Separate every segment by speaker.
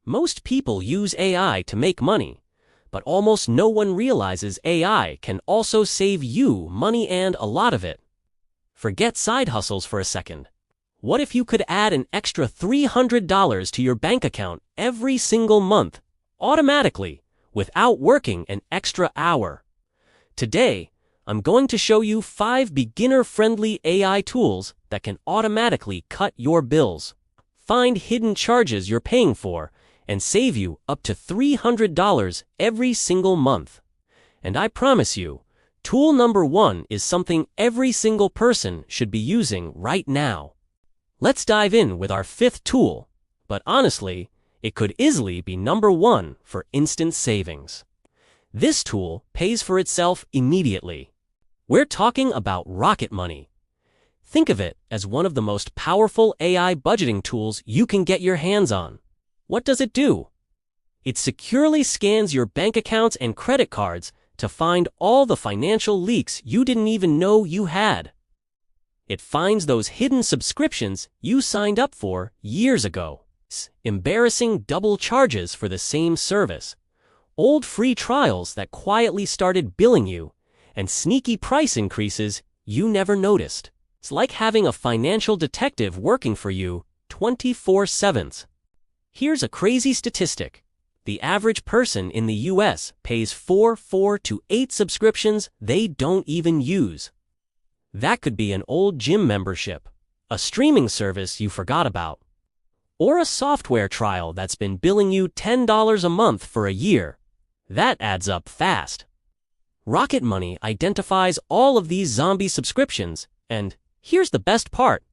Speaker 1: Most people use AI to make money, but almost no one realizes AI can also save you money, and a lot of it. Forget side hustles for a second. What if you could add an extra $300 to your bank account every single month, automatically, without working an extra hour? Today, I'm going to show you 5 beginner-friendly AI tools that can automatically cut your bills, find hidden charges you're paying for, and save you up to $300 every single month. And I promise you, tool number 1 is something every single person should be using right now. Let's dive in with our 5th tool, but honestly, it could easily be number 1 for instant savings. This tool pays for itself immediately. We're talking about Rocket Money. Think of it as one of the most powerful AI budgeting tools you can get your hands on. What does it do? It securely scans your bank accounts and credit cards to find all the financial leaks you didn't even know you had. It finds those hidden subscriptions you signed up for years ago, embarrassing double charges for the same service, old free trials that quietly started billing you, and sneaky price increases you never noticed. It's like having a financial detective working for you 24/7. Here's a crazy statistic. The average person in the US pays 4 to 8 subscriptions they don't even use. That could be an old gym membership, a streaming service you forgot about, or a software trial that's been billing you $10 a month for a year. That adds up fast. Rocket Money identifies all of these zombie subscriptions, and here's the best part.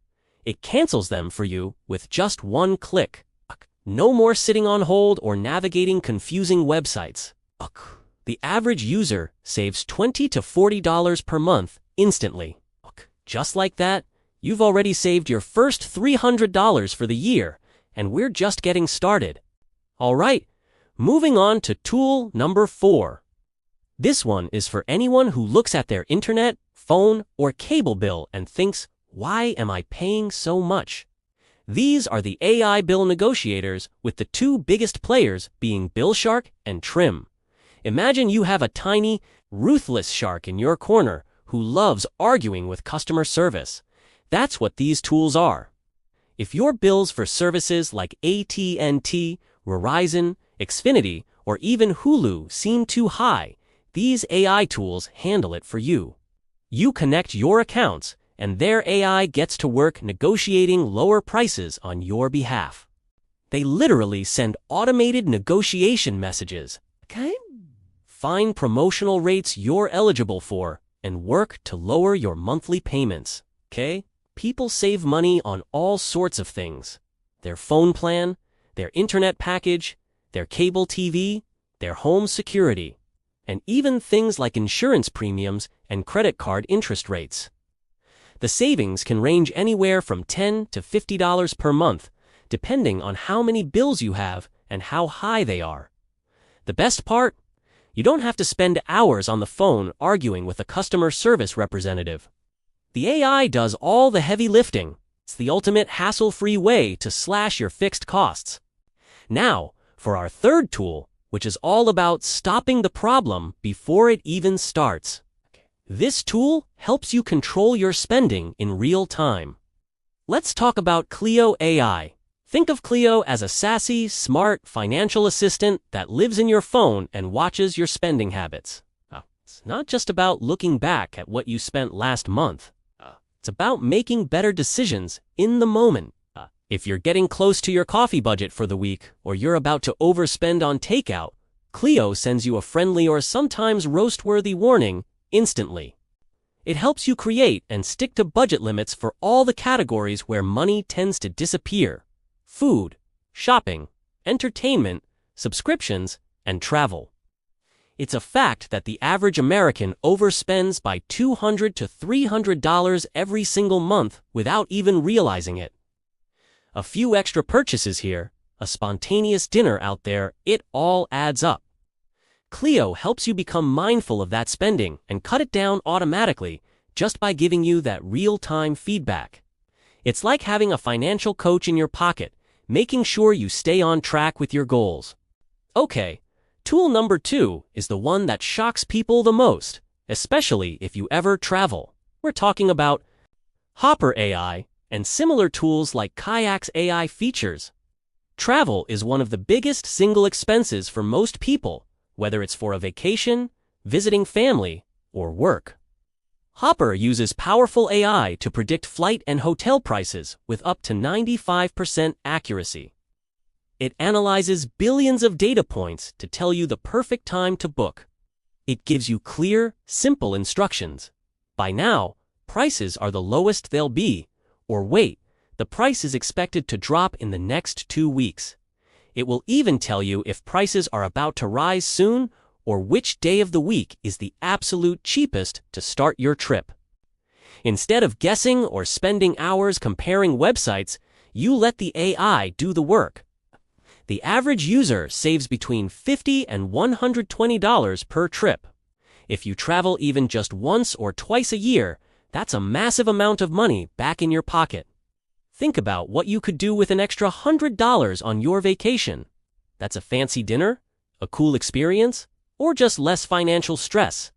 Speaker 1: It cancels them for you with just one click. No more sitting on hold or navigating confusing websites. The average user saves $20 to $40 per month instantly. Just like that, you've already saved your first $300 for the year, and we're just getting started. All right, moving on to tool number 4. This one is for anyone who looks at their internet, phone, or cable bill and thinks, why am I paying so much? These are the AI bill negotiators, with the 2 biggest players being BillShark and Trim. Imagine you have a tiny, ruthless shark in your corner who loves arguing with customer service. That's what these tools are. If your bills for services like AT&T, Verizon, Xfinity, or even Hulu seem too high, these AI tools handle it for you. You connect your accounts, and their AI gets to work negotiating lower prices on your behalf. They literally send automated negotiation messages, find promotional rates you're eligible for, and work to lower your monthly payments. People save money on all sorts of things: their phone plan, their internet package, their cable TV, their home security, and even things like insurance premiums and credit card interest rates. The savings can range anywhere from $10 to $50 per month, depending on how many bills you have and how high they are. The best part? You don't have to spend hours on the phone arguing with a customer service representative. The AI does all the heavy lifting. It's the ultimate hassle-free way to slash your fixed costs. Now, for our 3rd tool, which is all about stopping the problem before it even starts. This tool helps you control your spending in real time. Let's talk about Cleo AI. Think of Cleo as a sassy, smart financial assistant that lives in your phone and watches your spending habits. It's not just about looking back at what you spent last month. It's about making better decisions in the moment. If you're getting close to your coffee budget for the week, or you're about to overspend on takeout, Cleo sends you a friendly or sometimes roast-worthy warning instantly. It helps you create and stick to budget limits for all the categories where money tends to disappear: food, shopping, entertainment, subscriptions, and travel. It's a fact that the average American overspends by $200 to $300 every single month without even realizing it. A few extra purchases here, a spontaneous dinner out there, it all adds up. Cleo helps you become mindful of that spending and cut it down automatically just by giving you that real-time feedback. It's like having a financial coach in your pocket, making sure you stay on track with your goals. Okay, tool number 2 is the one that shocks people the most, especially if you ever travel. We're talking about Hopper AI and similar tools like Kayak AI features. Travel is one of the biggest single expenses for most people, whether it's for a vacation, visiting family, or work. Hopper uses powerful AI to predict flight and hotel prices with up to 95% accuracy. It analyzes billions of data points to tell you the perfect time to book. It gives you clear, simple instructions. By now, prices are the lowest they'll be, or wait, the price is expected to drop in the next 2 weeks. It will even tell you if prices are about to rise soon or which day of the week is the absolute cheapest to start your trip. Instead of guessing or spending hours comparing websites, you let the AI do the work. The average user saves between $50 and $120 per trip. If you travel even just once or twice a year, that's a massive amount of money back in your pocket. Think about what you could do with an extra $100 on your vacation. That's a fancy dinner, a cool experience, or just less financial stress.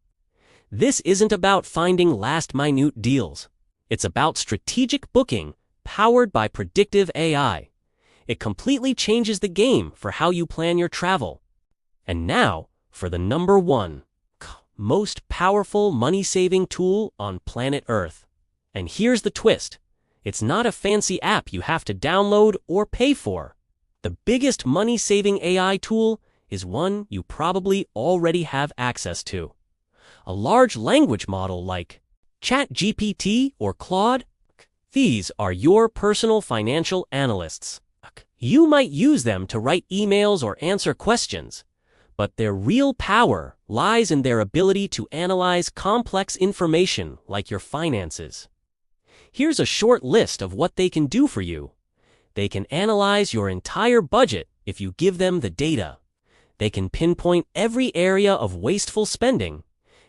Speaker 1: This isn't about finding last-minute deals. It's about strategic booking powered by predictive AI. It completely changes the game for how you plan your travel. And now, for the number 1 most powerful money-saving tool on planet Earth. And here's the twist. It's not a fancy app you have to download or pay for. The biggest money-saving AI tool is one you probably already have access to. A large language model like ChatGPT or Claude. These are your personal financial analysts. You might use them to write emails or answer questions, but their real power lies in their ability to analyze complex information like your finances. Here's a short list of what they can do for you. They can analyze your entire budget if you give them the data. They can pinpoint every area of wasteful spending,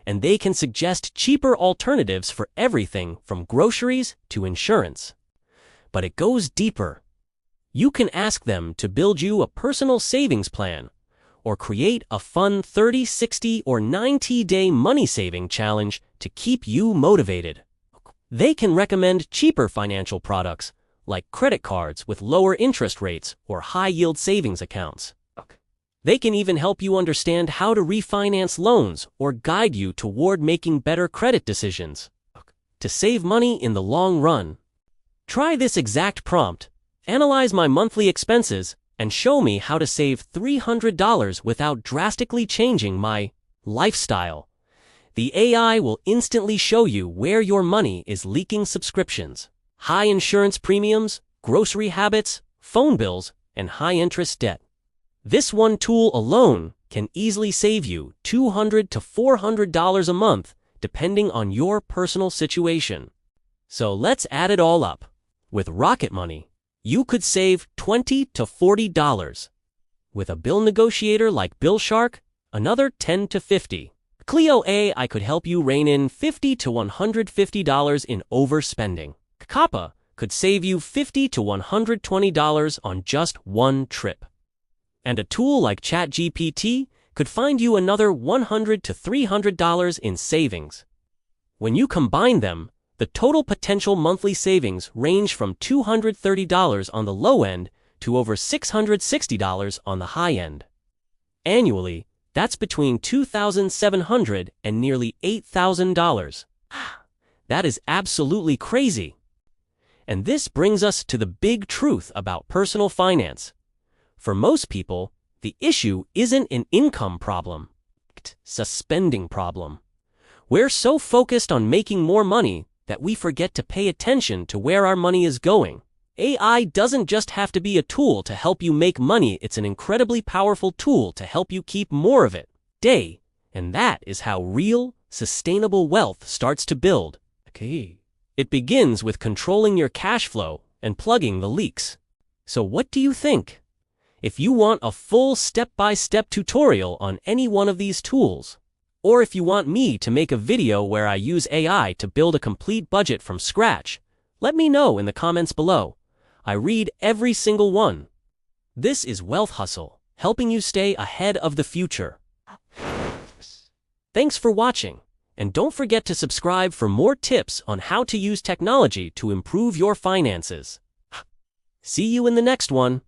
Speaker 1: and they can suggest cheaper alternatives for everything from groceries to insurance. But it goes deeper. You can ask them to build you a personal savings plan or create a fun 30, 60, or 90-day money-saving challenge to keep you motivated. They can recommend cheaper financial products like credit cards with lower interest rates or high-yield savings accounts. They can even help you understand how to refinance loans or guide you toward making better credit decisions. To save money in the long run, try this exact prompt. Analyze my monthly expenses and show me how to save $300 without drastically changing my lifestyle. The AI will instantly show you where your money is leaking: subscriptions, high insurance premiums, grocery habits, phone bills, and high-interest debt. This one tool alone can easily save you $200 to $400 a month, depending on your personal situation. So let's add it all up. With Rocket Money, you could save $20 to $40. With a bill negotiator like BillShark, another $10 to $50. Cleo AI could help you rein in $50 to $150 in overspending. Kappa could save you $50 to $120 on just one trip. And a tool like ChatGPT could find you another $100 to $300 in savings. When you combine them, the total potential monthly savings range from $230 on the low end to over $660 on the high end. Annually, that's between $2,700 and nearly $8,000. That is absolutely crazy. And this brings us to the big truth about personal finance. For most people, the issue isn't an income problem. It's a spending problem. We're so focused on making more money that we forget to pay attention to where our money is going. AI doesn't just have to be a tool to help you make money, it's an incredibly powerful tool to help you keep more of it. And that is how real, sustainable wealth starts to build. It begins with controlling your cash flow and plugging the leaks. So what do you think? If you want a full step-by-step tutorial on any one of these tools, or if you want me to make a video where I use AI to build a complete budget from scratch, let me know in the comments below. I read every single one. This is Wealth Hustle, helping you stay ahead of the future. Thanks for watching, and don't forget to subscribe for more tips on how to use technology to improve your finances. See you in the next one.